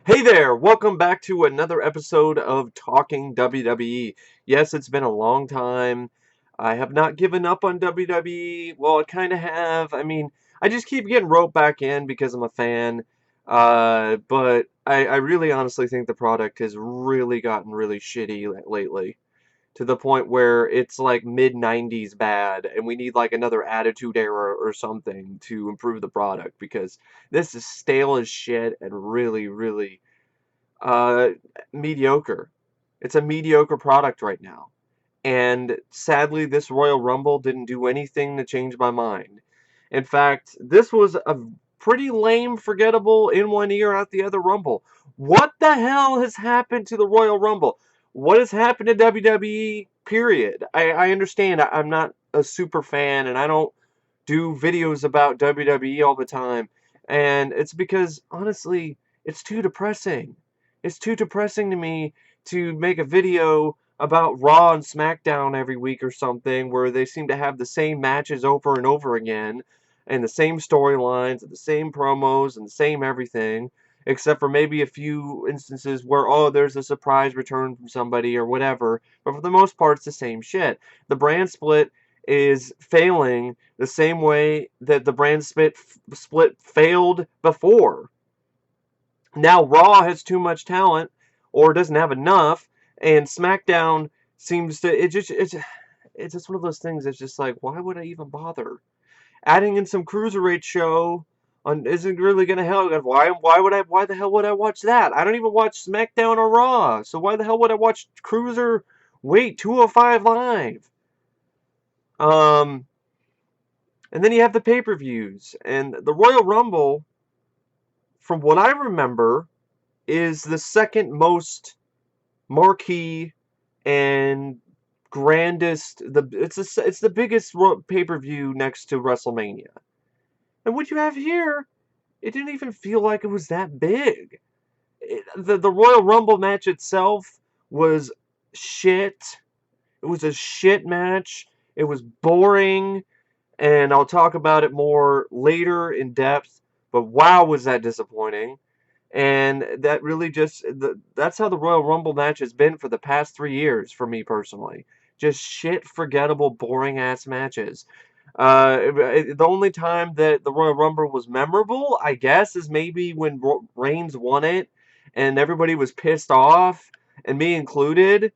Hey there, welcome back to another episode of Talking WWE. Yes, it's been a long time. I have not given up on WWE. Well, I kind of have. I just keep getting roped back in because I'm a fan. But I really honestly think the product has really gotten really shitty lately. To the point where it's like mid 90s bad, and we need like another Attitude Era or something to improve the product because this is stale as shit and really, really uh, mediocre. It's a mediocre product right now. And sadly, this Royal Rumble didn't do anything to change my mind. In fact, this was a pretty lame, forgettable in one ear, out the other Rumble. What the hell has happened to the Royal Rumble? What has happened to WWE, period? I understand I'm not a super fan and I don't do videos about WWE all the time. And it's because, honestly, it's too depressing. It's too depressing to me to make a video about Raw and SmackDown every week or something where they seem to have the same matches over and over again and the same storylines and the same promos and the same everything, except for maybe a few instances where, oh, there's a surprise return from somebody or whatever, but for the most part it's the same shit. The brand split is failing the same way that the split failed before. Now Raw has too much talent or doesn't have enough, and SmackDown seems to it's just one of those things that's just like, why would I even bother? Adding in some Cruiserweight show on isn't really gonna help. Why the hell would I watch that? I don't even watch SmackDown or Raw, so why the hell would I watch Cruiserweight 205 Live? Um and then you have the pay-per-views, and the Royal Rumble, from what I remember, is the second most marquee and grandest. It's the biggest pay-per-view next to WrestleMania. And what you have here, it didn't even feel like it was that big. The Royal Rumble match itself was shit. It was a shit match. It was boring, and I'll talk about it more later in depth. But wow, was that disappointing. And that really that's how the Royal Rumble match has been for the past 3 years for me personally. Just shit, forgettable, boring ass matches. The only time that the Royal Rumble was memorable, I guess, is maybe when Reigns won it and everybody was pissed off, and me included.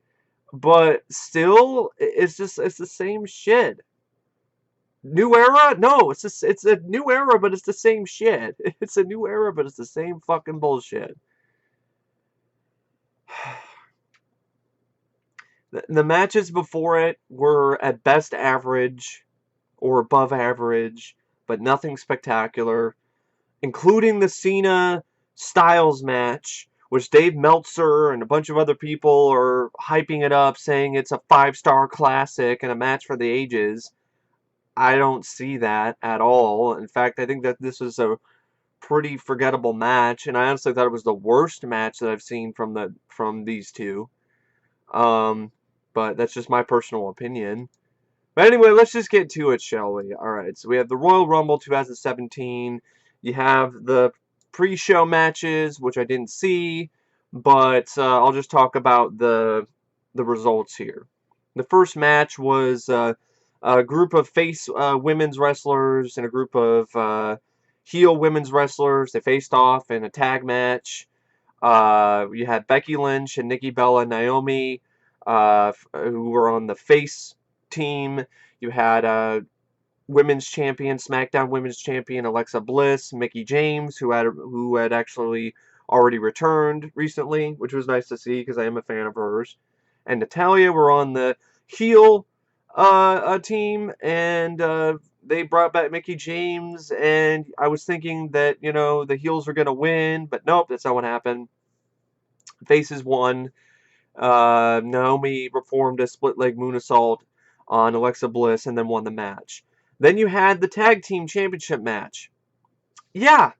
But still, it's the same shit. New era? No, it's a new era, but it's the same shit. It's a new era, but it's the same fucking bullshit. The matches before it were at best average or above average, but nothing spectacular, including the Cena Styles match, which Dave Meltzer and a bunch of other people are hyping it up, saying it's a 5-star classic and a match for the ages. I don't see that at all. In fact, I think that this is a pretty forgettable match, and I honestly thought it was the worst match that I've seen from these two. Um, but that's just my personal opinion. But anyway, let's just get to it, shall we? All right, so we have the Royal Rumble 2017. You have the pre-show matches, which I didn't see, but I'll just talk about the results here. The first match was a group of face women's wrestlers and a group of heel women's wrestlers. They faced off in a tag match. You had Becky Lynch and Nikki Bella and Naomi, who were on the face team. You had women's champion, SmackDown women's champion Alexa Bliss, Mickie James, who had actually already returned recently, which was nice to see because I am a fan of hers. And Natalia were on the heel team, and they brought back Mickie James, and I was thinking that, the heels were going to win, but nope, that's not what happened. Faces won. Naomi performed a split leg moonsault on Alexa Bliss and then won the match. Then you had the tag team championship match. Yeah,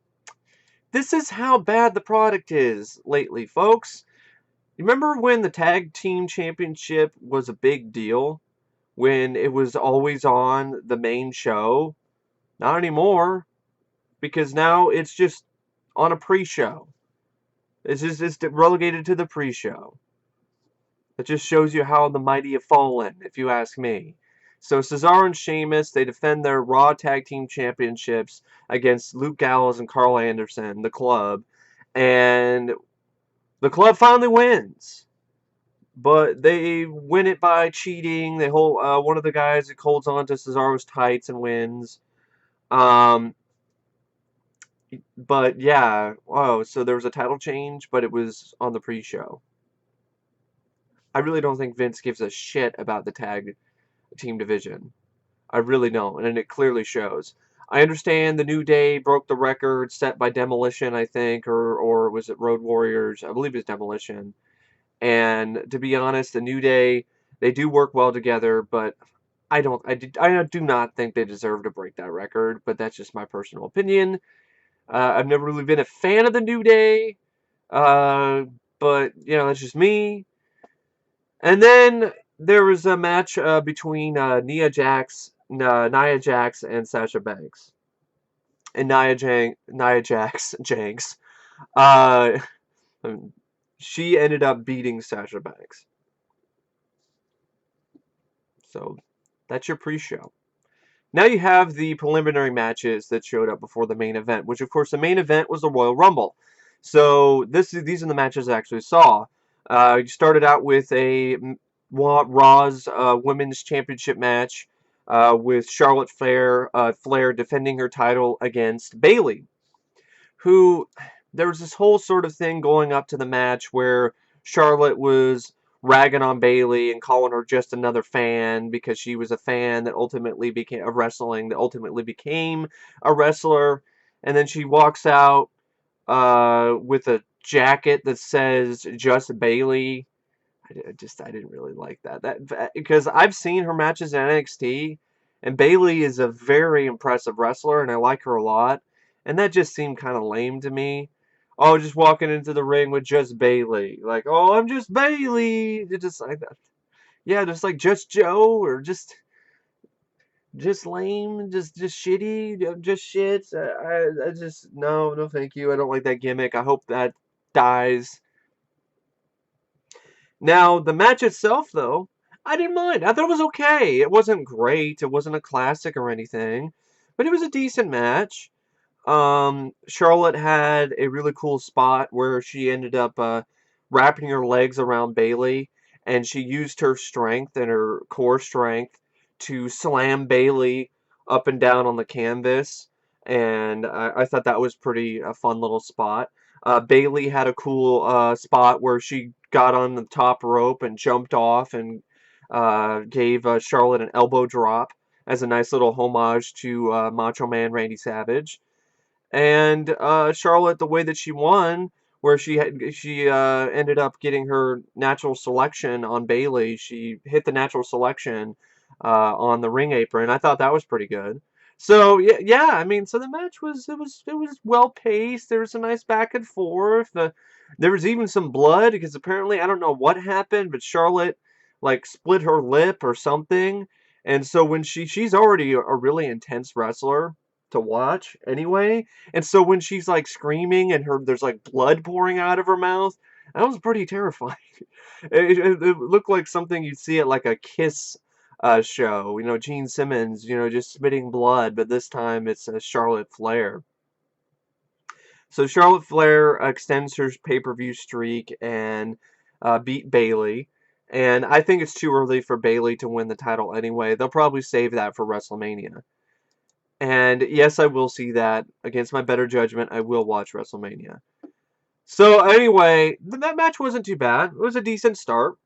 this is how bad the product is lately, folks. Remember when the tag team championship was a big deal? When it was always on the main show? Not anymore, because now it's just on a pre-show. It's relegated to the pre-show. It just shows you how the mighty have fallen, if you ask me. So Cesaro and Sheamus, they defend their Raw Tag Team Championships against Luke Gallows and Carl Anderson, the Club. And the Club finally wins. But they win it by cheating. They hold one of the guys that holds on to Cesaro's tights and wins. Um, but yeah, oh, so there was a title change, but it was on the pre-show. I really don't think Vince gives a shit about the tag team division. I really don't, and it clearly shows. I understand the New Day broke the record set by Demolition, I think, or was it Road Warriors? I believe it's Demolition. And to be honest, the New Day, they do work well together, but I do not think they deserve to break that record, but that's just my personal opinion. I've never really been a fan of the New Day, uh, but, that's just me. And then there was a match between Nia Jax and Sasha Banks. And Nia Jax, Janks, uh, she ended up beating Sasha Banks. So that's your pre-show. Now you have the preliminary matches that showed up before the main event, which of course the main event was the Royal Rumble. So these are the matches I actually saw. You started out with a Raw's Women's Championship match with Charlotte Flair defending her title against Bayley, who there was this whole sort of thing going up to the match where Charlotte was ragging on Bayley and calling her just another fan because she was a fan that ultimately became of wrestling that ultimately became a wrestler, and then she walks out with a jacket that says just Bayley. I didn't really like that because I've seen her matches in NXT, and Bayley is a very impressive wrestler, and I like her a lot, and that just seemed kind of lame to me. Oh, just walking into the ring with just Bayley, like, oh, I'm just Bayley, just like that. Yeah, just like Just Joe or just lame, just shitty, just shit. I just no, thank you. I don't like that gimmick. I hope that dies. Now, the match itself, though, I didn't mind. I thought it was okay. It wasn't great. It wasn't a classic or anything, but it was a decent match. Charlotte had a really cool spot where she ended up wrapping her legs around Bayley, and she used her strength and her core strength to slam Bayley up and down on the canvas, and I thought that was pretty a fun little spot. Bayley had a cool spot where she got on the top rope and jumped off and gave Charlotte an elbow drop as a nice little homage to Macho Man Randy Savage. And Charlotte, the way that she won, where she ended up getting her natural selection on Bayley. She hit the natural selection on the ring apron. I thought that was pretty good. So yeah. I mean, so the match was well paced. There was a nice back and forth. There was even some blood because apparently I don't know what happened, but Charlotte like split her lip or something. And so when she's already a really intense wrestler to watch anyway. And so when she's like screaming and there's like blood pouring out of her mouth, that was pretty terrifying. It looked like something you'd see at like a Kiss show. Gene Simmons, just spitting blood, but this time it's Charlotte Flair. So Charlotte Flair extends her pay-per-view streak and beat Bayley. And I think it's too early for Bayley to win the title anyway. They'll probably save that for WrestleMania. And yes, I will see that. Against my better judgment, I will watch WrestleMania. So anyway, that match wasn't too bad. It was a decent start.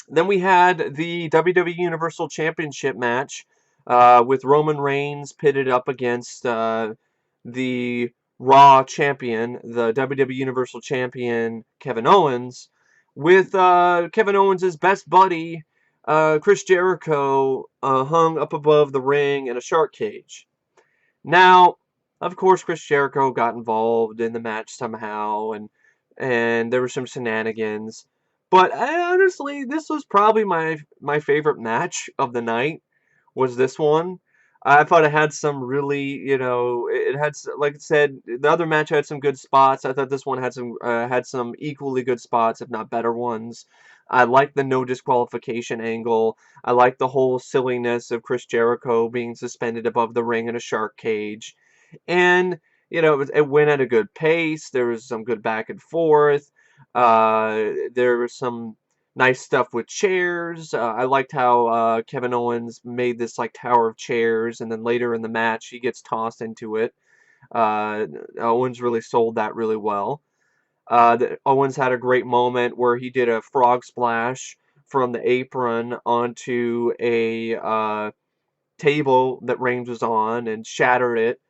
Then we had the WWE Universal Championship match with Roman Reigns pitted up against the Raw champion, the WWE Universal Champion, Kevin Owens, with Kevin Owens' best buddy, Chris Jericho, hung up above the ring in a shark cage. Now, of course, Chris Jericho got involved in the match somehow, and there were some shenanigans. But honestly, this was probably my favorite match of the night. Was this one? I thought it had some really, it had, like I said, the other match had some good spots. I thought this one had some equally good spots, if not better ones. I like the no disqualification angle. I like the whole silliness of Chris Jericho being suspended above the ring in a shark cage. And, it went at a good pace. There was some good back and forth. There was some nice stuff with chairs. I liked how Kevin Owens made this like tower of chairs, and then later in the match he gets tossed into it. Uh, Owens really sold that really well. Owens had a great moment where he did a frog splash from the apron onto a table that Reigns was on and shattered it.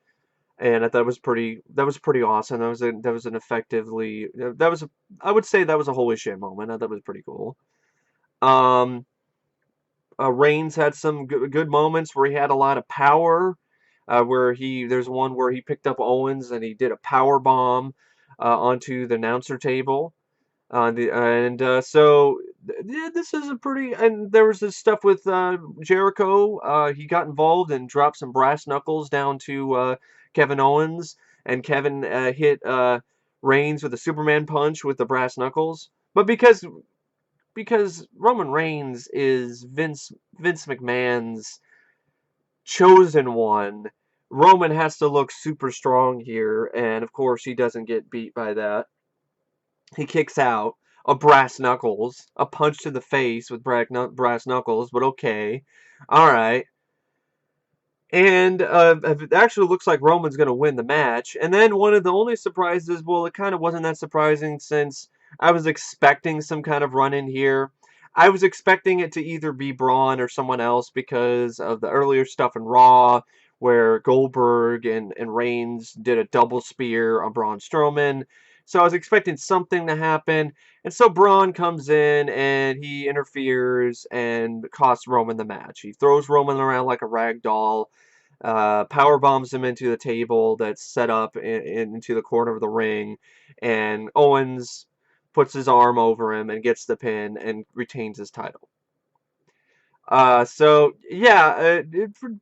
And I thought that was pretty awesome. That was an effectively that was a, I would say that was a holy shit moment. I thought it was pretty cool. Um, Reigns had some good moments where he had a lot of power. There's one where he picked up Owens and he did a power bomb onto the announcer table. Yeah, this is a pretty. And there was this stuff with Jericho. He got involved and dropped some brass knuckles down to Kevin Owens, and Kevin hit Reigns with a Superman punch with the brass knuckles. But because Roman Reigns is Vince McMahon's chosen one, Roman has to look super strong here, and of course he doesn't get beat by that. He kicks out a brass knuckles, a punch to the face with brass knuckles, but okay. All right. And it actually looks like Roman's going to win the match. And then one of the only surprises, well, it kind of wasn't that surprising since I was expecting some kind of run in here. I was expecting it to either be Braun or someone else because of the earlier stuff in Raw where Goldberg and Reigns did a double spear on Braun Strowman. So I was expecting something to happen. And so Braun comes in and he interferes and costs Roman the match. He throws Roman around like a rag doll, power bombs him into the table that's set up into the corner of the ring, and Owens puts his arm over him and gets the pin and retains his title. So yeah,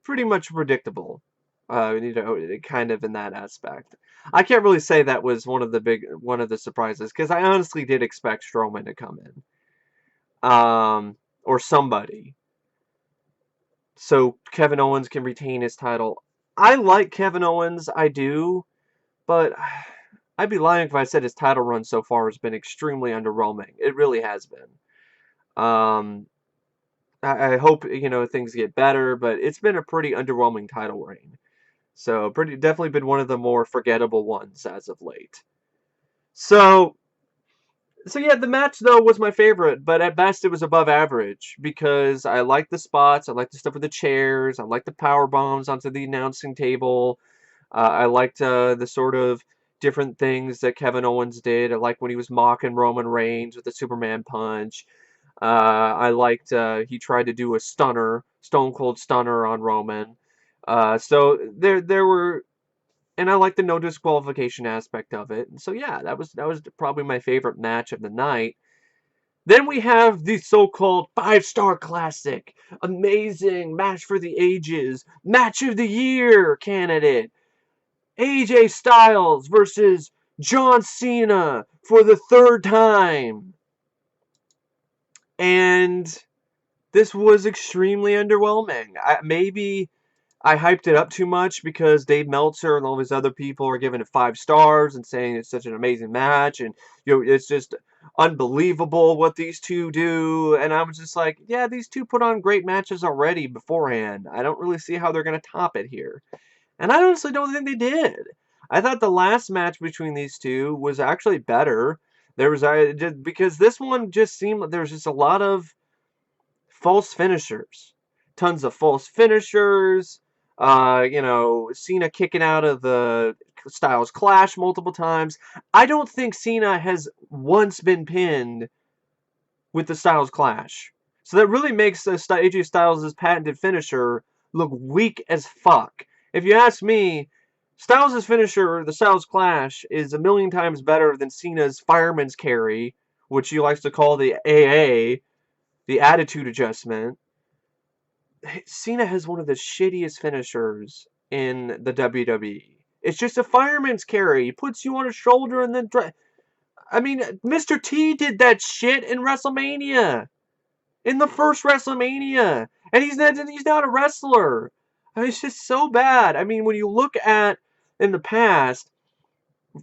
pretty much predictable. Kind of in that aspect. I can't really say that was one of the surprises because I honestly did expect Strowman to come in, or somebody, so Kevin Owens can retain his title. I like Kevin Owens, I do, but I'd be lying if I said his title run so far has been extremely underwhelming. It really has been. Um, I hope things get better, but it's been a pretty underwhelming title reign. So pretty definitely been one of the more forgettable ones as of late. So yeah, the match though was my favorite, but at best it was above average because I like the spots, I like the stuff with the chairs, I like the power bombs onto the announcing table. I liked the sort of different things that Kevin Owens did. I like when he was mocking Roman Reigns with the Superman punch. I liked he tried to do a stunner, Stone Cold Stunner on Roman. So there were, and I like the no disqualification aspect of it. And so yeah, that was probably my favorite match of the night. Then we have the so-called five-star classic, amazing match for the ages, match of the year candidate, AJ Styles versus John Cena for the third time. And this was extremely underwhelming. Maybe I hyped it up too much because Dave Meltzer and all these other people are giving it 5 stars and saying it's such an amazing match and it's just unbelievable what these two do. And I was just like, yeah, these two put on great matches already beforehand. I don't really see how they're going to top it here. And I honestly don't think they did. I thought the last match between these two was actually better. Because this one just seemed like there was just a lot of false finishers. Tons of false finishers. Cena kicking out of the Styles Clash multiple times. I don't think Cena has once been pinned with the Styles Clash. So that really makes AJ Styles' patented finisher look weak as fuck. If you ask me, Styles' finisher, the Styles Clash, is a million times better than Cena's fireman's carry, which he likes to call the AA, the attitude adjustment. Cena has one of the shittiest finishers in the WWE. It's just a fireman's carry. He puts you on his shoulder and then... I mean, Mr. T did that shit in WrestleMania. In the first WrestleMania. And he's not a wrestler. I mean, it's just so bad. I mean, when you look at in the past,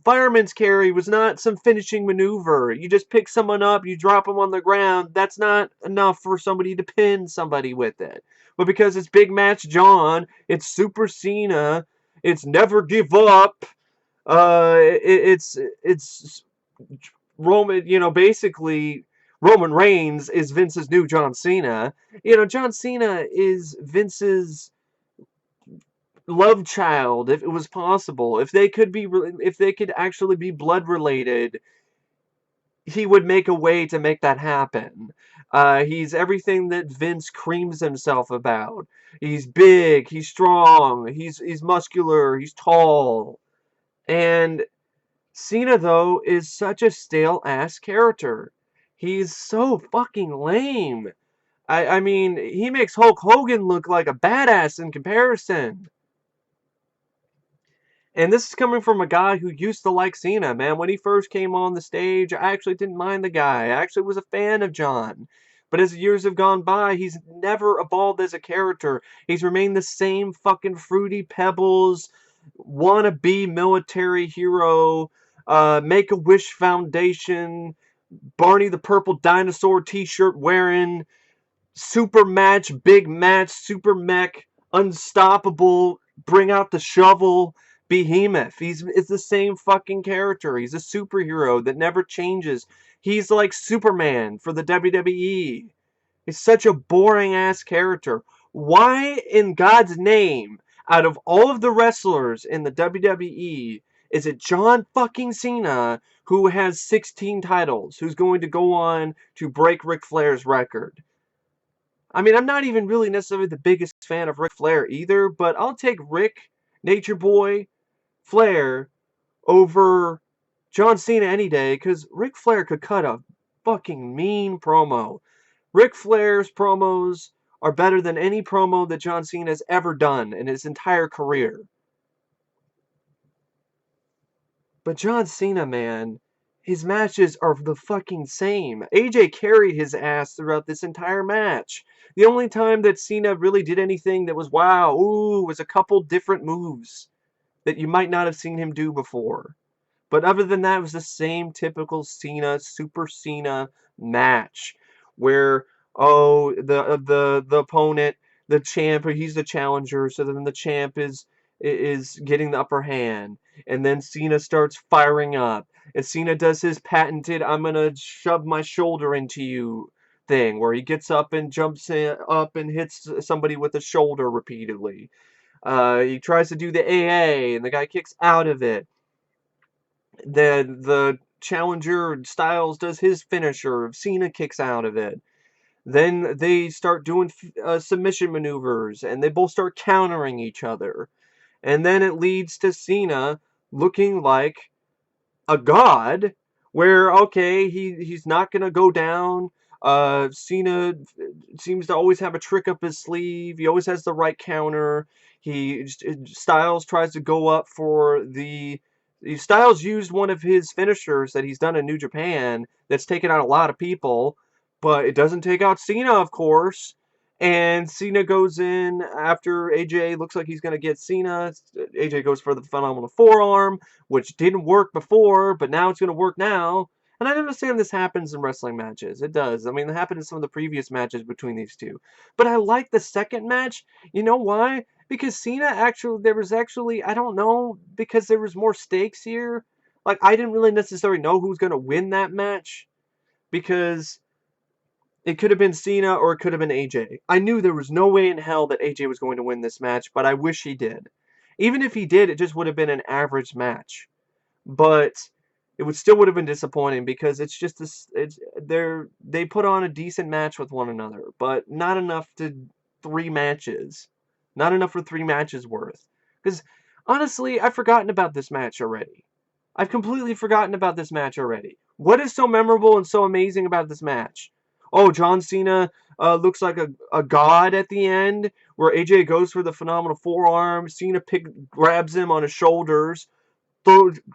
fireman's carry was not some finishing maneuver. You just pick someone up, you drop them on the ground. That's not enough for somebody to pin somebody with it. But because it's Big Match John, it's Super Cena, it's Never Give Up, it's Roman, basically Roman Reigns is Vince's new John Cena. John Cena is Vince's love child, if it was possible. If they could actually be blood related, he would make a way to make that happen. He's everything that Vince creams himself about. He's big, he's strong, he's muscular, he's tall. And Cena, though, is such a stale-ass character. He's so fucking lame. I mean, he makes Hulk Hogan look like a badass in comparison. And this is coming from a guy who used to like Cena, man. When he first came on the stage, I actually didn't mind the guy. I actually was a fan of John. But as the years have gone by, he's never evolved as a character. He's remained the same fucking Fruity Pebbles, wannabe military hero, Make-A-Wish Foundation, Barney the Purple Dinosaur t-shirt wearing, super match, big match, super mech, unstoppable, bring out the shovel, behemoth. It's the same fucking character. He's a superhero that never changes. He's like Superman for the WWE. He's such a boring ass character. Why in God's name, out of all of the wrestlers in the WWE, is it John fucking Cena who has 16 titles, who's going to go on to break Ric Flair's record? I mean, I'm not even really necessarily the biggest fan of Ric Flair either, but I'll take Rick, Nature Boy, Flair over John Cena any day, because Ric Flair could cut a fucking mean promo. Ric Flair's promos are better than any promo that John Cena has ever done in his entire career. But John Cena, man, his matches are the fucking same. AJ carried his ass throughout this entire match. The only time that Cena really did anything that was wow, ooh, was a couple different moves that you might not have seen him do before. But other than that, it was the same typical Cena, Super Cena match. Where, oh, the opponent, the champ, or he's the challenger, so then the champ is getting the upper hand. And then Cena starts firing up. And Cena does his patented, I'm gonna shove my shoulder into you thing, where he gets up and jumps up and hits somebody with the shoulder repeatedly. He tries to do the AA, and the guy kicks out of it. The challenger Styles does his finisher. Cena kicks out of it. Then they start doing submission maneuvers, and they both start countering each other. And then it leads to Cena looking like a god, where, okay, he's not going to go down. Cena seems to always have a trick up his sleeve. He always has the right counter. Styles tries to go up for Styles used one of his finishers that he's done in New Japan that's taken out a lot of people, but it doesn't take out Cena, of course. And Cena goes in after AJ looks like he's going to get Cena. AJ goes for the phenomenal forearm, which didn't work before, but now it's going to work now. And I understand this happens in wrestling matches. It does. I mean, it happened in some of the previous matches between these two. But I like the second match. You know why? Because there was actually, I don't know, because there was more stakes here. Like, I didn't really necessarily know who was going to win that match. Because it could have been Cena or it could have been AJ. I knew there was no way in hell that AJ was going to win this match, but I wish he did. Even if he did, it just would have been an average match. But it still would have been disappointing because it's just this. They put on a decent match with one another, but not enough to 3 matches. Not enough for 3 matches worth. Because honestly, I've forgotten about this match already. I've completely forgotten about this match already. What is so memorable and so amazing about this match? Oh, John Cena looks like a god at the end, where AJ goes for the phenomenal forearm. Cena grabs him on his shoulders,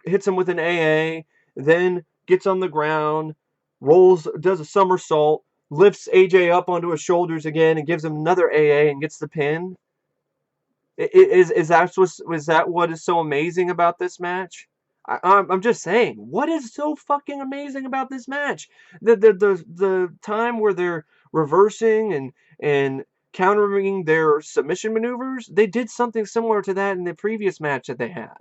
hits him with an AA, then gets on the ground, does a somersault, lifts AJ up onto his shoulders again, and gives him another AA and gets the pin. Was that what is so amazing about this match? I'm just saying, what is so fucking amazing about this match? The time where they're reversing and countering their submission maneuvers, they did something similar to that in the previous match that they had.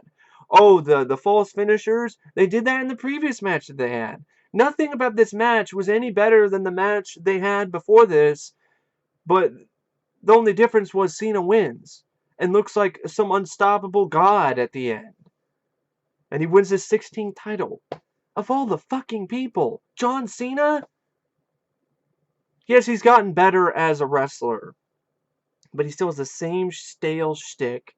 Oh, the false finishers, they did that in the previous match that they had. Nothing about this match was any better than the match they had before this, but the only difference was Cena wins and looks like some unstoppable god at the end. And he wins his 16th title. Of all the fucking people, John Cena? Yes, he's gotten better as a wrestler, but he still has the same stale shtick.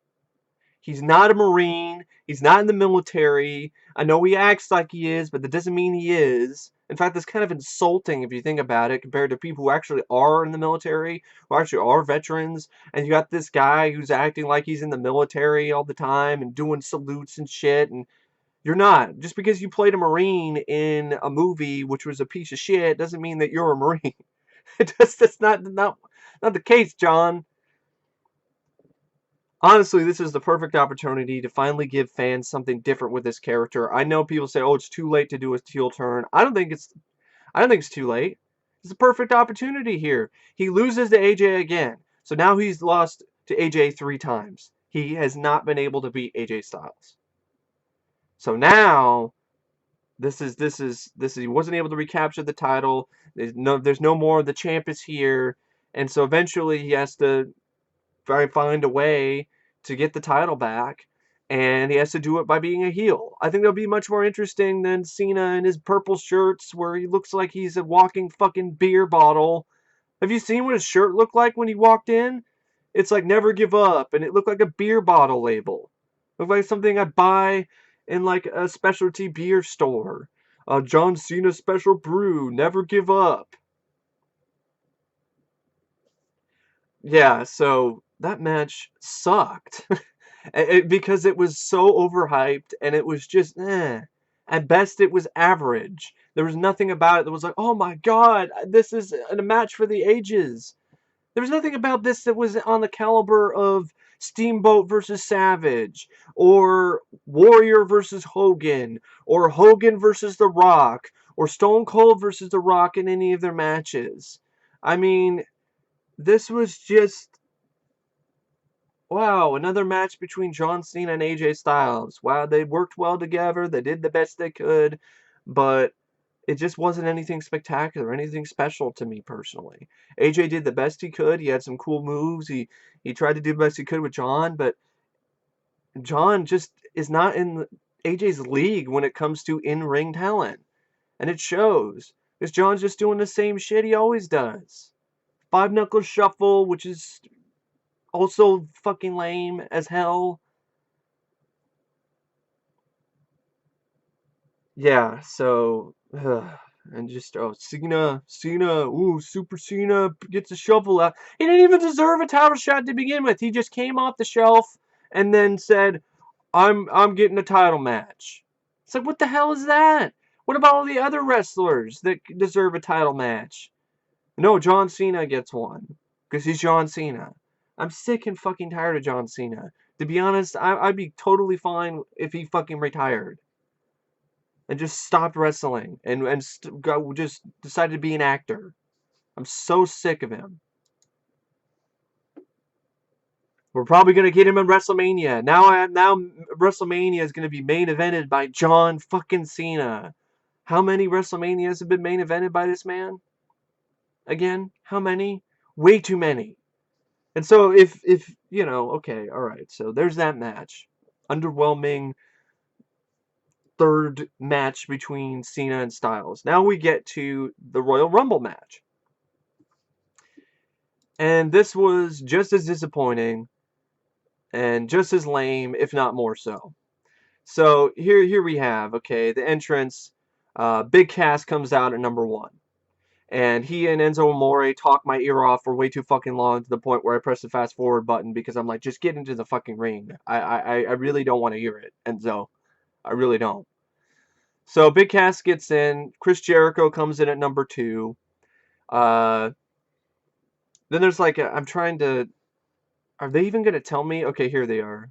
He's not a Marine. He's not in the military. I know he acts like he is, but that doesn't mean he is. In fact, that's kind of insulting if you think about it, compared to people who actually are in the military, who actually are veterans. And you got this guy who's acting like he's in the military all the time and doing salutes and shit. And you're not. Just because you played a Marine in a movie which was a piece of shit doesn't mean that you're a Marine. That's not the case, John. Honestly, this is the perfect opportunity to finally give fans something different with this character. I know people say, "Oh, it's too late to do a heel turn." I don't think it's too late. It's a perfect opportunity here. He loses to AJ again. So now he's lost to AJ 3 times. He has not been able to beat AJ Styles. So now this is he wasn't able to recapture the title. There's no more, the champ is here. And so eventually he has to find a way to get the title back, and he has to do it by being a heel. I think that'll be much more interesting than Cena in his purple shirts where he looks like he's a walking fucking beer bottle. Have you seen what his shirt looked like when he walked in? It's like never give up, and it looked like a beer bottle label. It looked like something I'd buy in like a specialty beer store. John Cena special brew, never give up. Yeah, so that match sucked. Because it was so overhyped and it was just eh. At best, it was average. There was nothing about it that was like, oh my god, this is a match for the ages. There was nothing about this that was on the caliber of Steamboat versus Savage, or Warrior versus Hogan, or Hogan versus The Rock, or Stone Cold versus The Rock in any of their matches. I mean, this was just, wow, another match between John Cena and AJ Styles. Wow, they worked well together. They did the best they could, but it just wasn't anything spectacular, anything special to me personally. AJ did the best he could. He had some cool moves. He tried to do the best he could with John, but John just is not in AJ's league when it comes to in-ring talent. And it shows. Because John's just doing the same shit he always does. Five knuckle shuffle, which is also fucking lame as hell. Yeah, so and just Cena, ooh, Super Cena gets a shovel out. He didn't even deserve a title shot to begin with. He just came off the shelf and then said, I'm getting a title match." It's like, what the hell is that? What about all the other wrestlers that deserve a title match? No, John Cena gets one because he's John Cena. I'm sick and fucking tired of John Cena. To be honest, I'd be totally fine if he fucking retired and just stopped wrestling and just decided to be an actor. I'm so sick of him. We're probably gonna get him in WrestleMania. Now WrestleMania is gonna be main evented by John fucking Cena. How many WrestleManias have been main evented by this man? Again, how many? Way too many. And so if okay, all right. So there's that match. Underwhelming third match between Cena and Styles. Now we get to the Royal Rumble match. And this was just as disappointing and just as lame, if not more so. So here we have, okay, the entrance. Big Cass comes out at number 1. And he and Enzo Amore talk my ear off for way too fucking long, to the point where I press the fast forward button because I'm like, just get into the fucking ring. I really don't want to hear it, Enzo. I really don't. So Big Cass gets in. Chris Jericho comes in at number 2. Uh, then there's like I'm trying to. Are they even gonna tell me? Okay, here they are.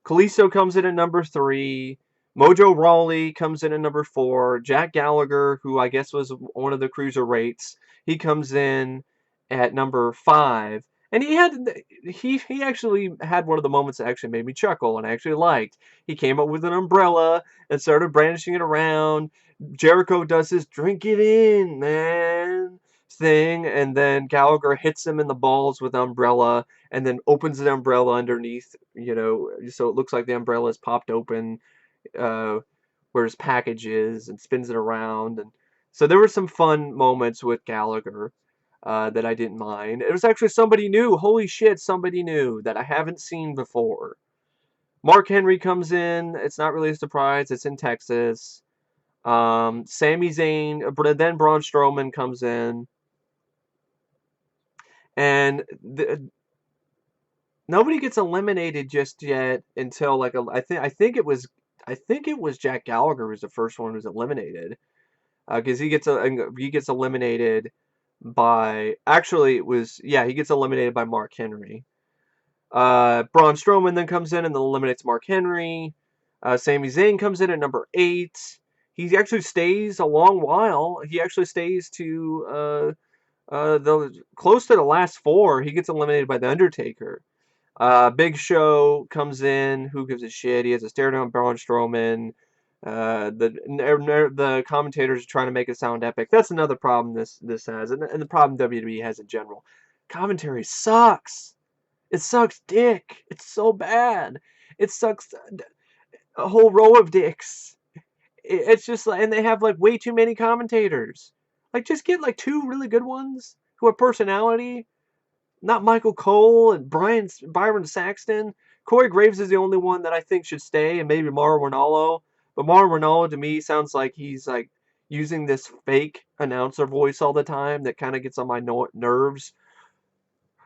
Kalisto comes in at number 3. Mojo Rawley comes in at number 4. Jack Gallagher, who I guess was one of the cruiserweights, he comes in at number 5. And he actually had one of the moments that actually made me chuckle and I actually liked. He came up with an umbrella and started brandishing it around. Jericho does his "drink it in, man" thing, and then Gallagher hits him in the balls with umbrella and then opens the umbrella underneath, so it looks like the umbrella is popped open, uh, where his package is, and spins it around. And so there were some fun moments with Gallagher that I didn't mind. It was actually somebody new. Holy shit, somebody new that I haven't seen before. Mark Henry comes in. It's not really a surprise. It's in Texas. Sami Zayn, then Braun Strowman comes in. And nobody gets eliminated just yet until like I think it was Jack Gallagher who's the first one who's eliminated, because he gets eliminated by, actually it was, yeah, he gets eliminated by Mark Henry. Braun Strowman then comes in and then eliminates Mark Henry. Sami Zayn comes in at number 8. He actually stays a long while. He actually stays to the close to the last 4. He gets eliminated by the Undertaker. Big Show comes in. Who gives a shit? He has a stare down Braun Strowman. The commentators are trying to make it sound epic. That's another problem this has, and the problem WWE has in general. Commentary sucks. It sucks dick. It's so bad. It sucks a whole row of dicks. It's just like, and they have like way too many commentators. Like, just get like 2 really good ones who have personality. Not Michael Cole and Byron Saxton. Corey Graves is the only one that I think should stay, and maybe Mauro Ranallo. But Mauro Ranallo to me sounds like he's like using this fake announcer voice all the time that kind of gets on my nerves.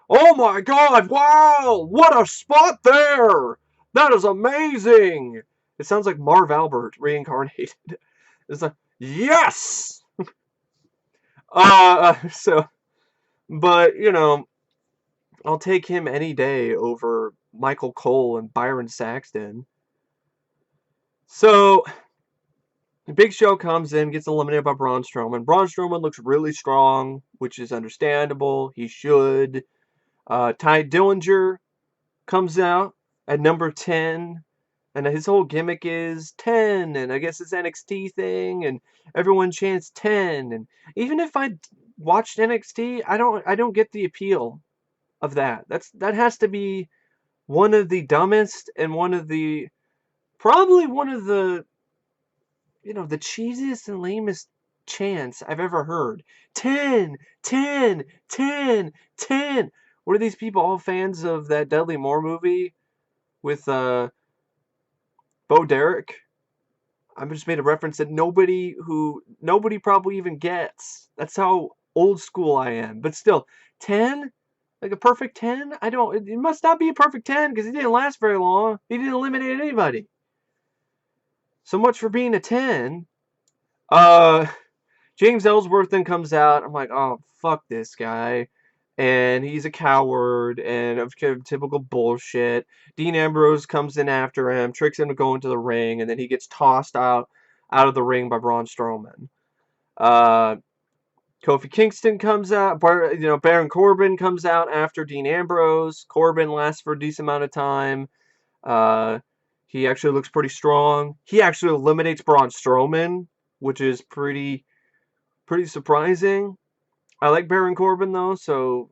Oh my God! Wow! What a spot there! That is amazing! It sounds like Marv Albert reincarnated. It's like, yes! So, but I'll take him any day over Michael Cole and Byron Saxton. So, Big Show comes in, gets eliminated by Braun Strowman. Braun Strowman looks really strong, which is understandable. He should. Ty Dillinger comes out at number 10, and his whole gimmick is 10, and I guess it's NXT thing, and everyone chants 10. And even if I watched NXT, I don't get the appeal of that. That has to be one of the dumbest and probably one of the the cheesiest and lamest chants I've ever heard. 10, 10, 10, 10. What are these people, all fans of that Dudley Moore movie with Bo Derek? I just made a reference that nobody probably even gets. That's how old school I am. But still, 10? Like a perfect 10? It must not be a perfect 10 because he didn't last very long. He didn't eliminate anybody. So much for being a 10. James Ellsworth then comes out. I'm like, oh, fuck this guy. And he's a coward and of typical bullshit. Dean Ambrose comes in after him, tricks him to go into the ring, and then he gets tossed out of the ring by Braun Strowman. Kofi Kingston comes out. Baron Corbin comes out after Dean Ambrose. Corbin lasts for a decent amount of time. He actually looks pretty strong. He actually eliminates Braun Strowman, which is pretty surprising. I like Baron Corbin though, so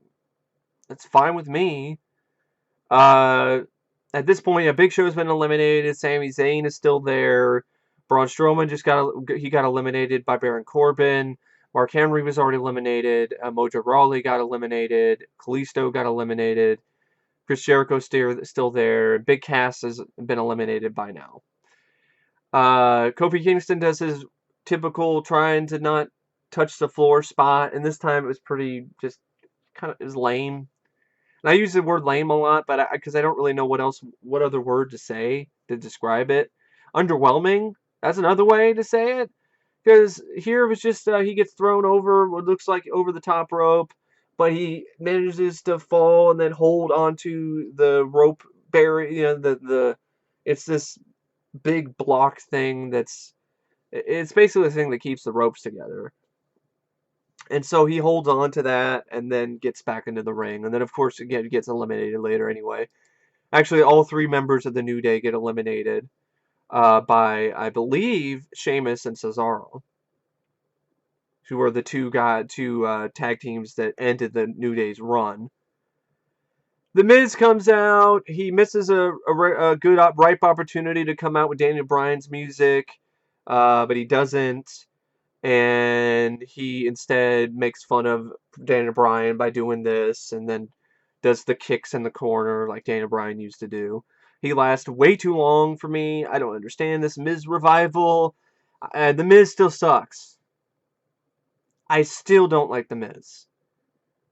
that's fine with me. At this point, yeah, Big Show's been eliminated. Sami Zayn is still there. Braun Strowman got eliminated by Baron Corbin. Mark Henry was already eliminated. Mojo Rawley got eliminated. Kalisto got eliminated. Chris Jericho's still there. Big Cass has been eliminated by now. Kofi Kingston does his typical trying to not touch the floor spot, and this time it was pretty just it was lame. And I use the word lame a lot, but because I don't really know what other word to say to describe it. Underwhelming, that's another way to say it. Because here it was just he gets thrown over what looks like over the top rope, but he manages to fall and then hold onto the rope barrier. You know, the it's this big block thing it's basically the thing that keeps the ropes together. And so he holds on to that and then gets back into the ring. And then, of course, again, gets eliminated later anyway. Actually, all three members of the New Day get eliminated by, I believe, Sheamus and Cesaro, who were the two tag teams that ended the New Day's run. The Miz comes out. He misses a good, ripe opportunity to come out with Daniel Bryan's music, but he doesn't. And he instead makes fun of Daniel Bryan by doing this, and then does the kicks in the corner like Daniel Bryan used to do. He lasts way too long for me. I don't understand this Miz revival. The Miz still sucks. I still don't like the Miz.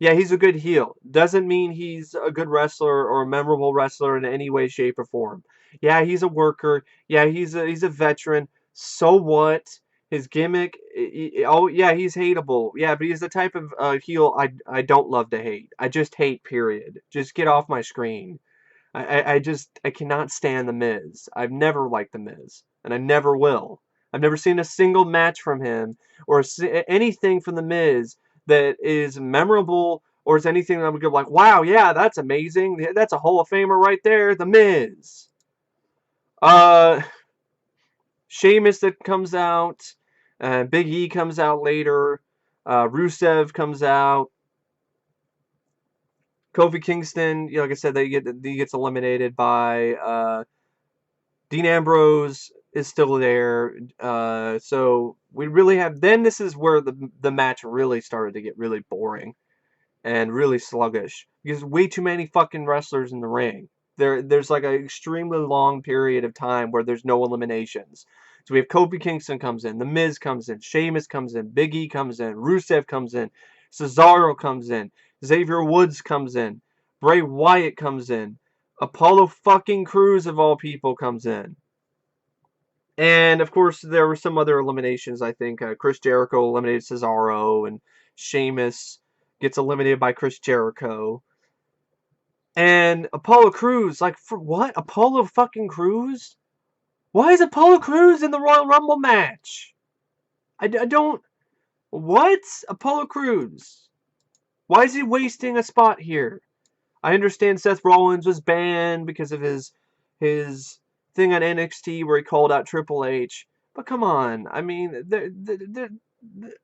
Yeah, he's a good heel. Doesn't mean he's a good wrestler or a memorable wrestler in any way, shape, or form. Yeah, he's a worker. Yeah, he's a veteran. So what? His gimmick. Oh yeah, he's hateable. Yeah, but he's the type of heel I don't love to hate. I just hate. Period. Just get off my screen. I cannot stand the Miz. I've never liked the Miz, and I never will. I've never seen a single match from him or anything from the Miz that is memorable or is anything that I would go like, wow, yeah, that's amazing. That's a Hall of Famer right there, the Miz. Uh, Sheamus that comes out. Big E comes out later. Rusev comes out. Kofi Kingston, like I said, he gets eliminated by Dean Ambrose is still there. So we really have. Then this is where the match really started to get really boring and really sluggish because way too many fucking wrestlers in the ring. There's like an extremely long period of time where there's no eliminations. So we have Kofi Kingston comes in, The Miz comes in, Sheamus comes in, Big E comes in, Rusev comes in, Cesaro comes in, Xavier Woods comes in, Bray Wyatt comes in, Apollo fucking Crews of all people comes in. And of course, there were some other eliminations. I think Chris Jericho eliminated Cesaro, and Sheamus gets eliminated by Chris Jericho. And Apollo Crews, like, for what? Apollo fucking Crews? Why is Apollo Crews in the Royal Rumble match? I don't. What? Apollo Crews? Why is he wasting a spot here? I understand Seth Rollins was banned because of his thing on NXT where he called out Triple H. But come on, I mean,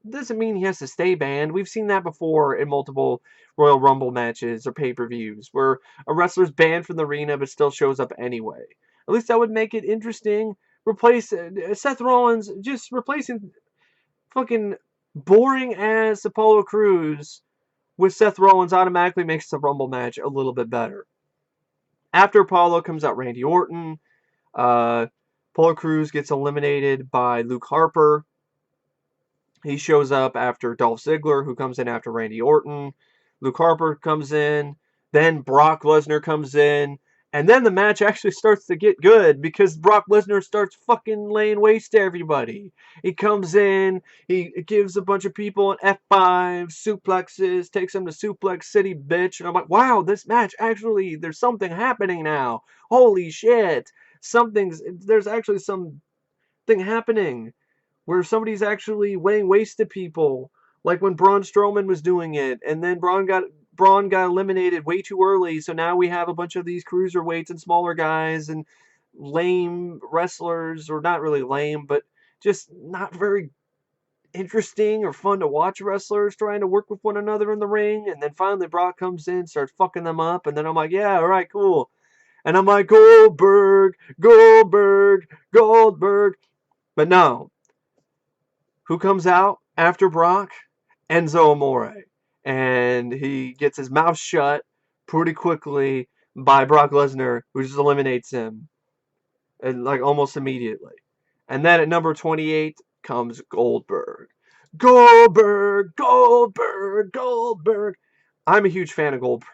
doesn't mean he has to stay banned. We've seen that before in multiple Royal Rumble matches or pay-per-views where a wrestler's banned from the arena but still shows up anyway. At least that would make it interesting. Replace Seth Rollins, just replacing fucking boring ass Apollo Crews with Seth Rollins automatically makes the Rumble match a little bit better. After Apollo comes out Randy Orton. Apollo Crews gets eliminated by Luke Harper. He shows up after Dolph Ziggler, who comes in after Randy Orton. Luke Harper comes in. Then Brock Lesnar comes in. And then the match actually starts to get good because Brock Lesnar starts fucking laying waste to everybody. He comes in, he gives a bunch of people an F5, suplexes, takes them to Suplex City, bitch. And I'm like, wow, this match actually, there's something happening now. Holy shit. There's actually something happening where somebody's actually laying waste to people. Like when Braun Strowman was doing it, and then Braun got eliminated way too early, so now we have a bunch of these cruiserweights and smaller guys and lame wrestlers, or not really lame, but just not very interesting or fun to watch wrestlers trying to work with one another in the ring. And then finally Brock comes in, starts fucking them up, and then I'm like, yeah, all right, cool. And I'm like, Goldberg, Goldberg, Goldberg. But no. Who comes out after Brock? Enzo Amore. And he gets his mouth shut pretty quickly by Brock Lesnar, who just eliminates him. And like almost immediately. And then at number 28 comes Goldberg. Goldberg, Goldberg, Goldberg. I'm a huge fan of Goldberg.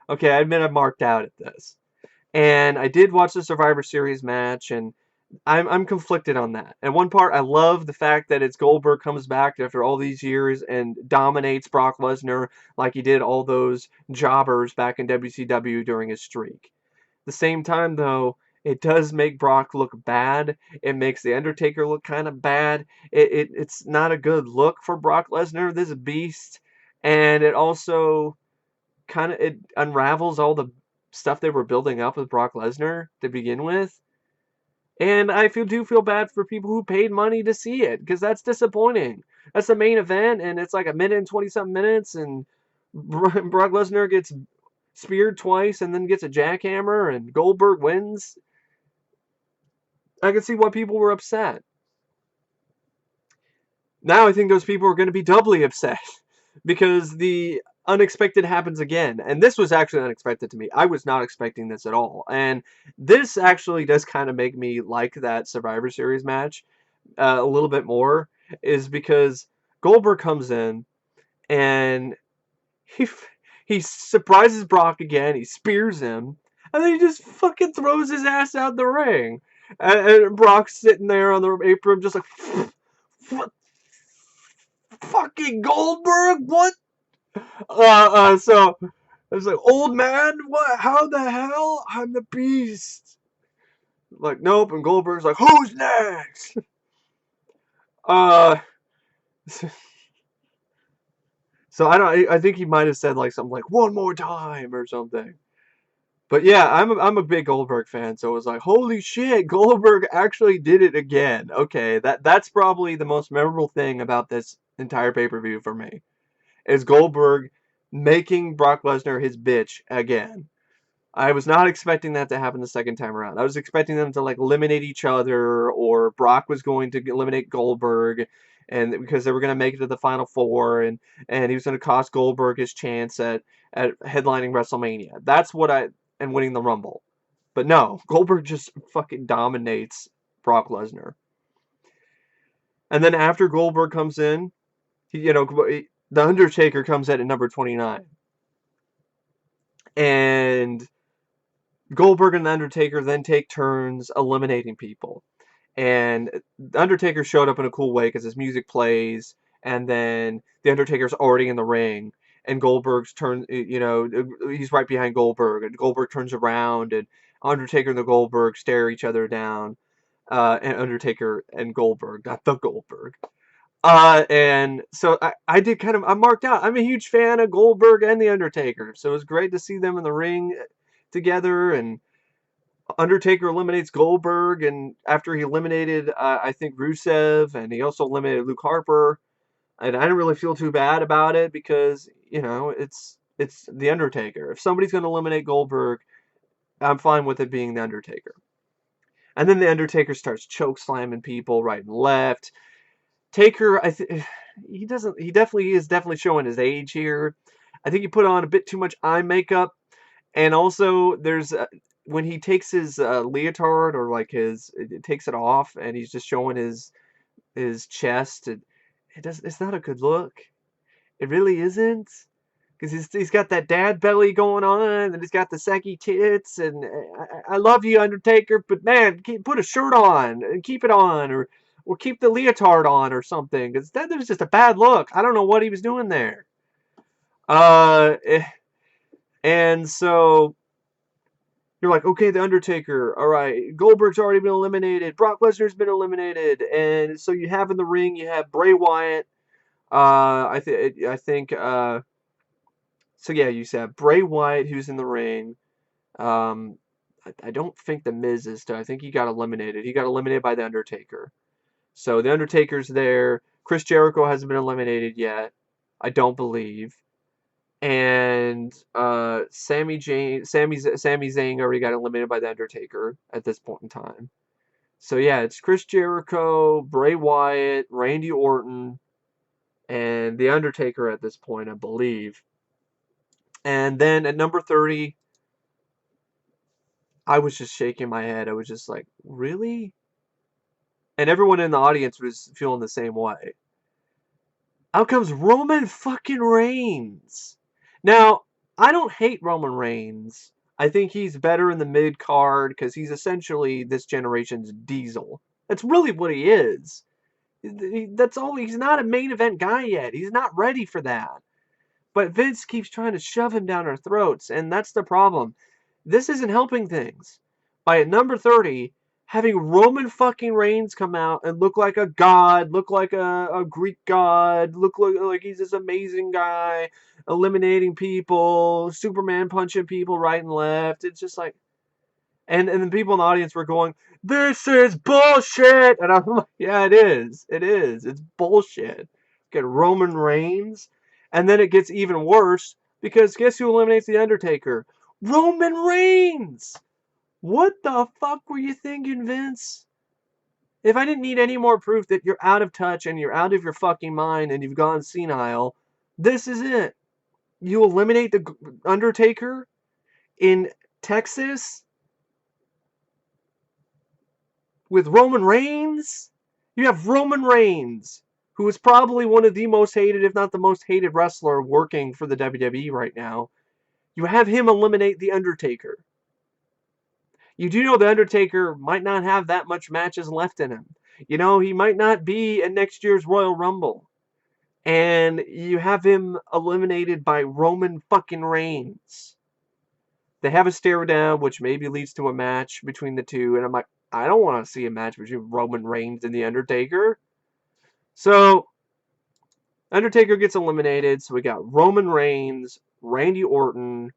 Okay, I admit I marked out at this. And I did watch the Survivor Series match, and I'm conflicted on that. And one part, I love the fact that it's Goldberg comes back after all these years and dominates Brock Lesnar like he did all those jobbers back in WCW during his streak. At the same time, though, it does make Brock look bad. It makes The Undertaker look kind of bad. It's not a good look for Brock Lesnar, this beast. And it also kind of it unravels all the stuff they were building up with Brock Lesnar to begin with. And I do feel bad for people who paid money to see it, because that's disappointing. That's the main event, and it's like a minute and 20-something minutes, and Brock Lesnar gets speared twice and then gets a jackhammer, and Goldberg wins. I can see why people were upset. Now I think those people are going to be doubly upset because the unexpected happens again. And this was actually unexpected to me. I was not expecting this at all. And this actually does kind of make me like that Survivor Series match a little bit more, is because Goldberg comes in and he he surprises Brock again. He spears him, and then he just fucking throws his ass out the ring. And Brock's sitting there on the apron, just like, what? Fucking Goldberg? What? So I was like, old man, what? How the hell? I'm the beast. Like, nope. And Goldberg's like, who's next? Uh, so I don't. I think he might have said like something like one more time or something. But yeah, I'm a big Goldberg fan, so it was like, holy shit, Goldberg actually did it again. Okay, that's probably the most memorable thing about this entire pay-per-view for me, is Goldberg making Brock Lesnar his bitch again. I was not expecting that to happen the second time around. I was expecting them to like eliminate each other, or Brock was going to eliminate Goldberg, and because they were going to make it to the final four, and he was going to cost Goldberg his chance at headlining WrestleMania. That's what and winning the Rumble. But no, Goldberg just fucking dominates Brock Lesnar. And then after Goldberg comes in, the Undertaker comes in at number 29. And Goldberg and The Undertaker then take turns eliminating people. And The Undertaker showed up in a cool way because his music plays, and then The Undertaker's already in the ring, and Goldberg's he's right behind Goldberg, and Goldberg turns around, and Undertaker and the Goldberg stare each other down, and Undertaker and Goldberg, not the Goldberg. And so I did I marked out. I'm a huge fan of Goldberg and The Undertaker, so it was great to see them in the ring together, and Undertaker eliminates Goldberg, and after he eliminated, I think, Rusev, and he also eliminated Luke Harper, and I didn't really feel too bad about it because, it's The Undertaker. If somebody's going to eliminate Goldberg, I'm fine with it being The Undertaker. And then The Undertaker starts choke slamming people right and left. Taker, he definitely is showing his age here. I think he put on a bit too much eye makeup. And also, there's when he takes his leotard, or like it takes it off, and he's just showing his chest. It's not a good look. It really isn't, because he's got that dad belly going on, and he's got the saggy tits. And I love you, Undertaker, but man, put a shirt on and keep it on, or keep the leotard on or something, because that was just a bad look. I don't know what he was doing there. And so you're like, okay, The Undertaker, all right, Goldberg's already been eliminated, Brock Lesnar's been eliminated, and so you have in the ring, you have Bray Wyatt, I think, so yeah, you said Bray Wyatt, who's in the ring. I don't think The Miz is still, I think he got eliminated. He got eliminated by The Undertaker. So The Undertaker's there. Chris Jericho hasn't been eliminated yet, I don't believe. And Sami Zayn already got eliminated by The Undertaker at this point in time. So yeah, it's Chris Jericho, Bray Wyatt, Randy Orton, and The Undertaker at this point, I believe. And then at number 30, I was just shaking my head. I was just like, really? And everyone in the audience was feeling the same way. Out comes Roman fucking Reigns. Now, I don't hate Roman Reigns. I think he's better in the mid card because he's essentially this generation's Diesel. That's really what he is. That's all. He's not a main event guy yet. He's not ready for that. But Vince keeps trying to shove him down our throats, and that's the problem. This isn't helping things. By at number 30, having Roman fucking Reigns come out and look like a god, look like a Greek god, look like he's this amazing guy, eliminating people, Superman punching people right and left. It's just like, and the people in the audience were going, "This is bullshit!" And I'm like, "Yeah, it is. It is. It's bullshit." Get Roman Reigns, and then it gets even worse because guess who eliminates the Undertaker? Roman Reigns. What the fuck were you thinking, Vince? If I didn't need any more proof that you're out of touch and you're out of your fucking mind and you've gone senile, this is it. You eliminate the Undertaker in Texas with Roman Reigns? You have Roman Reigns, who is probably one of the most hated, if not the most hated wrestler working for the WWE right now. You have him eliminate The Undertaker. You do know The Undertaker might not have that much matches left in him. You know, he might not be in next year's Royal Rumble. And you have him eliminated by Roman fucking Reigns. They have a stare down, which maybe leads to a match between the two. And I'm like, I don't want to see a match between Roman Reigns and The Undertaker. So, Undertaker gets eliminated. So we got Roman Reigns, Randy Orton,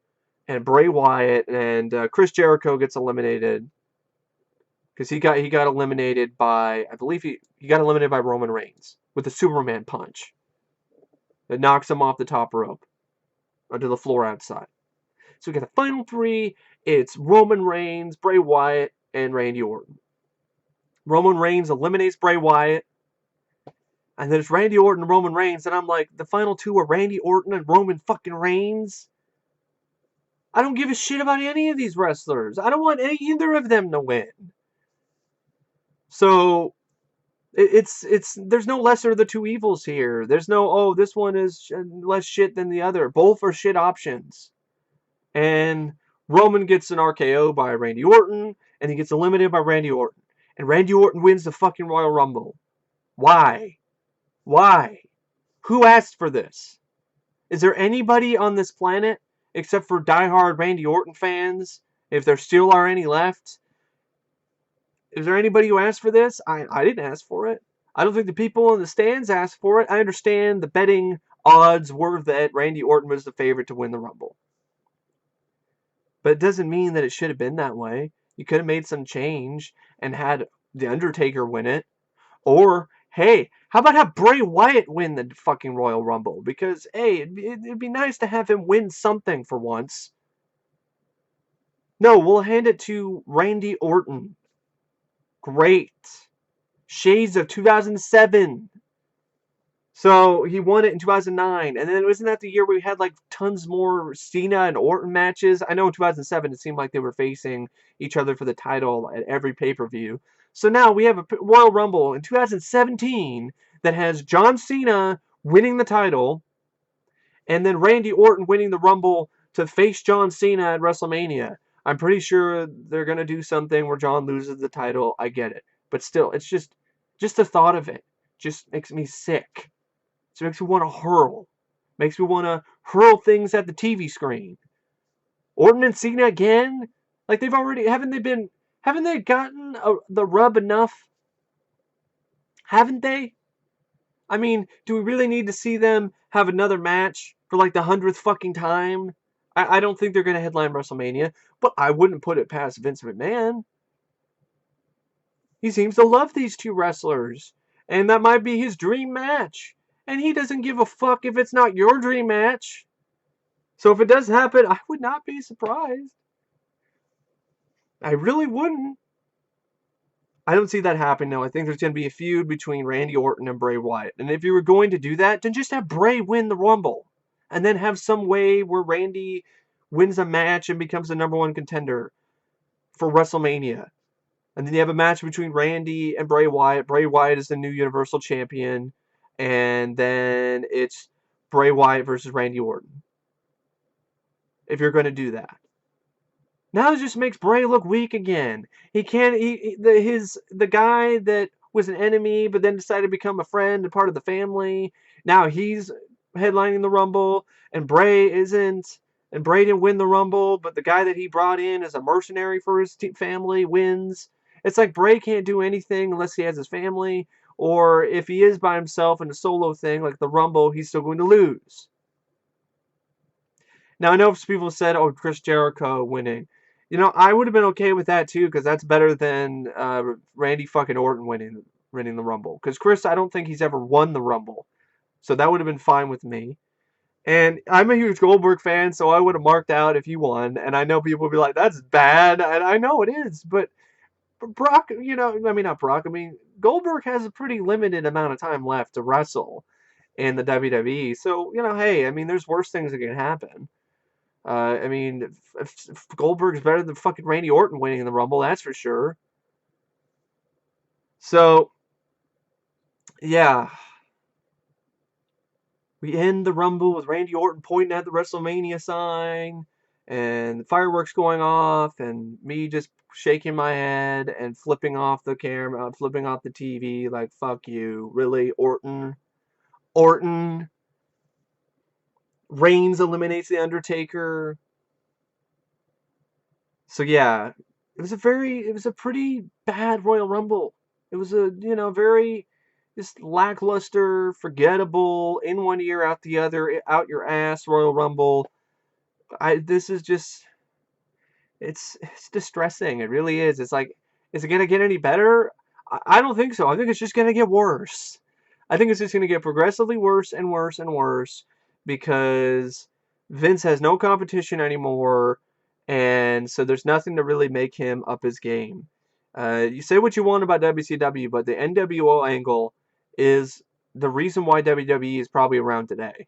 and Bray Wyatt. And Chris Jericho gets eliminated. Because he got eliminated by, I believe he got eliminated by Roman Reigns with a Superman punch that knocks him off the top rope onto the floor outside. So we got the final three. It's Roman Reigns, Bray Wyatt, and Randy Orton. Roman Reigns eliminates Bray Wyatt. And then it's Randy Orton and Roman Reigns. And I'm like, the final two are Randy Orton and Roman fucking Reigns. I don't give a shit about any of these wrestlers. I don't want either of them to win. So it's there's no lesser of the two evils here. There's no, oh, this one is less shit than the other. Both are shit options. And Roman gets an RKO by Randy Orton, and he gets eliminated by Randy Orton. And Randy Orton wins the fucking Royal Rumble. Why? Why? Who asked for this? Is there anybody on this planet, except for diehard Randy Orton fans, if there still are any left, is there anybody who asked for this? I didn't ask for it. I don't think the people in the stands asked for it. I understand the betting odds were that Randy Orton was the favorite to win the Rumble. But it doesn't mean that it should have been that way. You could have made some change and had The Undertaker win it. Or, hey, how about have Bray Wyatt win the fucking Royal Rumble? Because, hey, it'd be nice to have him win something for once. No, we'll hand it to Randy Orton. Great. Shades of 2007. So he won it in 2009. And then wasn't that the year we had like tons more Cena and Orton matches? I know in 2007 it seemed like they were facing each other for the title at every pay-per-view. So now we have a Royal Rumble in 2017 that has John Cena winning the title and then Randy Orton winning the Rumble to face John Cena at WrestleMania. I'm pretty sure they're going to do something where John loses the title. I get it. But still, it's just the thought of it just makes me sick. It makes me want to hurl. Makes me want to hurl things at the TV screen. Orton and Cena again? Like they've already, haven't they gotten the rub enough? Haven't they? I mean, do we really need to see them have another match for like the 100th fucking time? I don't think they're going to headline WrestleMania, but I wouldn't put it past Vince McMahon. He seems to love these two wrestlers, and that might be his dream match. And he doesn't give a fuck if it's not your dream match. So if it does happen, I would not be surprised. I really wouldn't. I don't see that happen now. I think there's going to be a feud between Randy Orton and Bray Wyatt. And if you were going to do that, then just have Bray win the Rumble. And then have some way where Randy wins a match and becomes the #1 contender for WrestleMania. And then you have a match between Randy and Bray Wyatt. Bray Wyatt is the new Universal Champion. and then it's Bray Wyatt versus Randy Orton. If you're going to do that. Now it just makes Bray look weak again. He can't. The guy that was an enemy, but then decided to become a friend and part of the family. Now he's headlining the Rumble, and Bray isn't. And Bray didn't win the Rumble, but the guy that he brought in as a mercenary for his family wins. It's like Bray can't do anything unless he has his family, or if he is by himself in a solo thing like the Rumble, he's still going to lose. Now, I know people said, oh, Chris Jericho winning. You know, I would have been okay with that, too, because that's better than Randy fucking Orton winning the Rumble. Because Chris, I don't think he's ever won the Rumble. So that would have been fine with me. And I'm a huge Goldberg fan, so I would have marked out if he won. And I know people would be like, that's bad. And I know it is. But Brock, you know, I mean, not Brock. I mean, Goldberg has a pretty limited amount of time left to wrestle in the WWE. So, you know, hey, I mean, there's worse things that can happen. I mean, if Goldberg's better than fucking Randy Orton winning in the Rumble, that's for sure. So, yeah. We end the Rumble with Randy Orton pointing at the WrestleMania sign, and fireworks going off, and me just shaking my head and flipping off the camera, flipping off the TV, like, fuck you. Really, Orton? Orton? Reigns eliminates The Undertaker. So yeah, it was a pretty bad Royal Rumble. It was a, you know, very just lackluster, forgettable, in one ear, out the other, out your ass Royal Rumble. This is just, it's distressing. It really is. It's like, is it gonna get any better? I don't think so. I think it's just gonna get worse. I think it's just gonna get progressively worse and worse and worse because Vince has no competition anymore, and so there's nothing to really make him up his game. You say what you want about WCW, but the NWO angle is the reason why WWE is probably around today.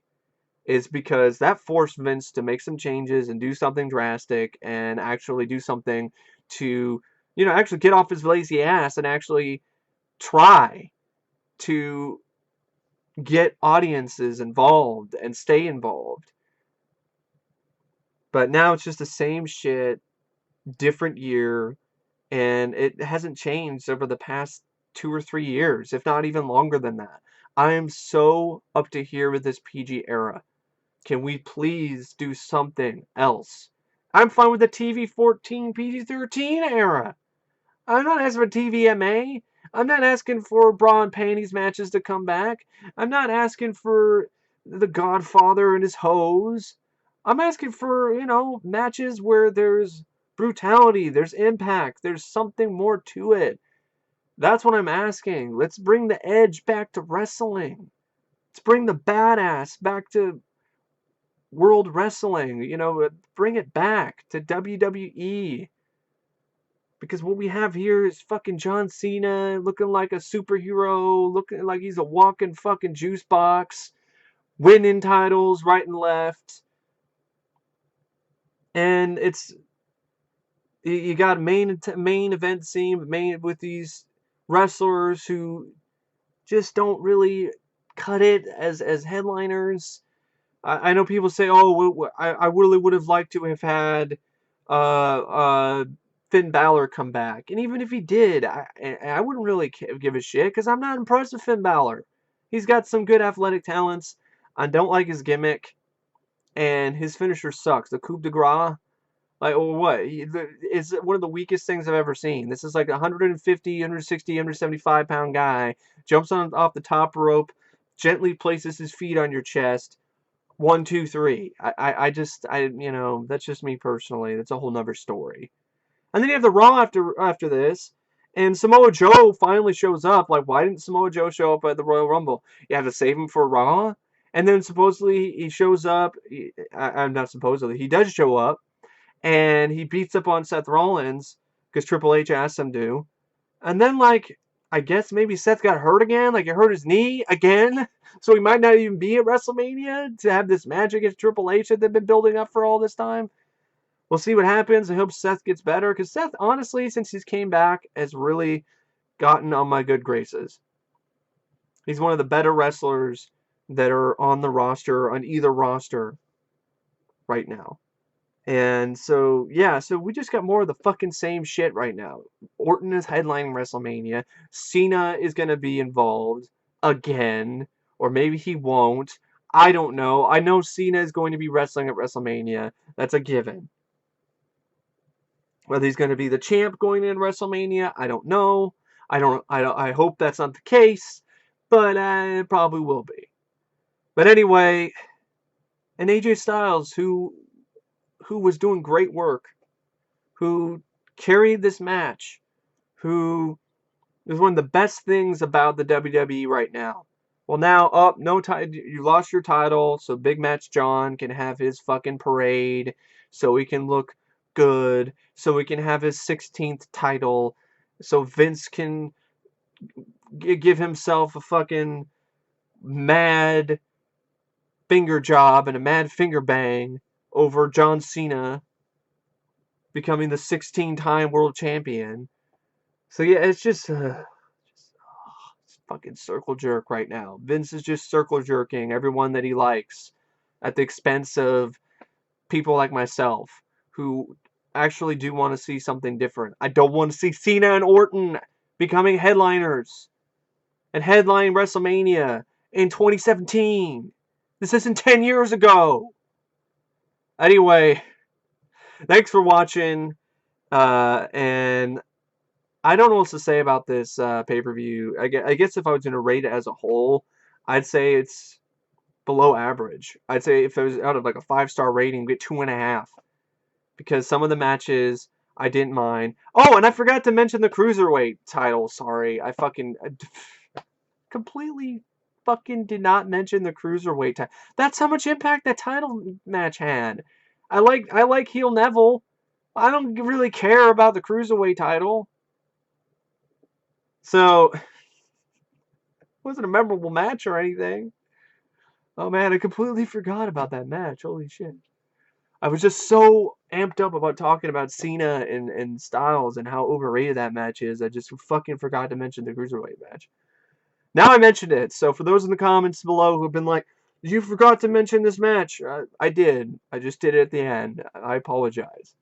Is because that forced Vince to make some changes and do something drastic and actually do something to, you know, actually get off his lazy ass and actually try to get audiences involved and stay involved. But now it's just the same shit, different year, and it hasn't changed over the past 2 or 3 years, if not even longer than that. I am so up to here with this PG era. Can we please do something else? I'm fine with the TV-14, PG-13 era. I'm not asking for TVMA. I'm not asking for bra and panties matches to come back. I'm not asking for The Godfather and his hoes. I'm asking for, you know, matches where there's brutality, there's impact, there's something more to it. That's what I'm asking. Let's bring the edge back to wrestling. Let's bring the badass back to World Wrestling. You know, bring it back to WWE. Because what we have here is fucking John Cena looking like a superhero, looking like he's a walking fucking juice box, winning titles right and left. And it's, you got a main event scene with these wrestlers who just don't really cut it as headliners. I know people say, oh, I really would have liked to have had Finn Balor come back. And even if he did, I wouldn't really give a shit because I'm not impressed with Finn Balor. He's got some good athletic talents. I don't like his gimmick. And his finisher sucks. The coup de grace. Like, or what? It's one of the weakest things I've ever seen. This is like a 150, 160, 175 pound guy. Jumps on off the top rope. Gently places his feet on your chest. 1, 2, 3. You know, that's just me personally. That's a whole nother story. And then you have the Raw after this, and Samoa Joe finally shows up. Like, why didn't Samoa Joe show up at the Royal Rumble? You have to save him for Raw, and then supposedly he shows up. I'm not supposedly. He does show up, and he beats up on Seth Rollins because Triple H asked him to. And then, like, I guess maybe Seth got hurt again. Like, he hurt his knee again. So he might not even be at WrestleMania to have this match against Triple H that they've been building up for all this time. We'll see what happens. I hope Seth gets better. Because Seth, honestly, since he's came back, has really gotten on my good graces. He's one of the better wrestlers that are on the roster, on either roster right now. And so, yeah, so we just got more of the fucking same shit right now. Orton is headlining WrestleMania. Cena is going to be involved again, or maybe he won't. I don't know. I know Cena is going to be wrestling at WrestleMania. That's a given. Whether he's going to be the champ going in WrestleMania, I don't know. I hope that's not the case, but it probably will be. But anyway, and AJ Styles, who was doing great work, who carried this match, who is one of the best things about the WWE right now. Well, now, no title. You lost your title, so Big Match John can have his fucking parade, so he can look good, so he can have his 16th title, so Vince can give himself a fucking mad finger job and a mad finger bang over John Cena becoming the 16-time world champion. So yeah, it's just fucking circle jerk right now. Vince is just circle jerking everyone that he likes at the expense of people like myself who actually do want to see something different. I don't want to see Cena and Orton becoming headliners and headlining WrestleMania in 2017. This isn't 10 years ago. Anyway, thanks for watching. And I don't know what to say about this pay-per-view. I guess if I was going to rate it as a whole, I'd say it's below average. I'd say if it was out of like a 5-star rating, get 2.5. Because some of the matches I didn't mind. Oh, and I forgot to mention the Cruiserweight title. Sorry. I completely fucking did not mention the Cruiserweight title. That's how much impact that title match had. I like Heel Neville. I don't really care about the Cruiserweight title. So, it wasn't a memorable match or anything. Oh man, I completely forgot about that match. Holy shit. I was just so amped up about talking about Cena and Styles and how overrated that match is. I just fucking forgot to mention the Cruiserweight match. Now I mentioned it. So for those in the comments below who've been like, you forgot to mention this match. I did. I just did it at the end. I apologize.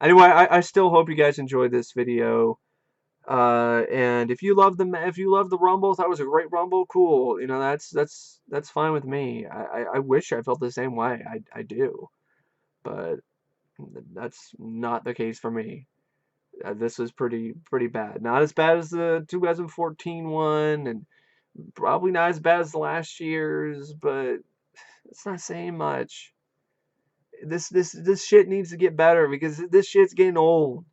Anyway, I still hope you guys enjoyed this video. And if you love the Rumble, thought it was a great Rumble, cool. You know, that's fine with me. I wish I felt the same way. I do, but that's not the case for me. This was pretty bad. Not as bad as the 2014 one, and probably not as bad as last year's, but it's not saying much. This shit needs to get better because this shit's getting old.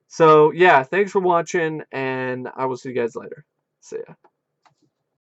So, yeah, thanks for watching, and I will see you guys later. See ya.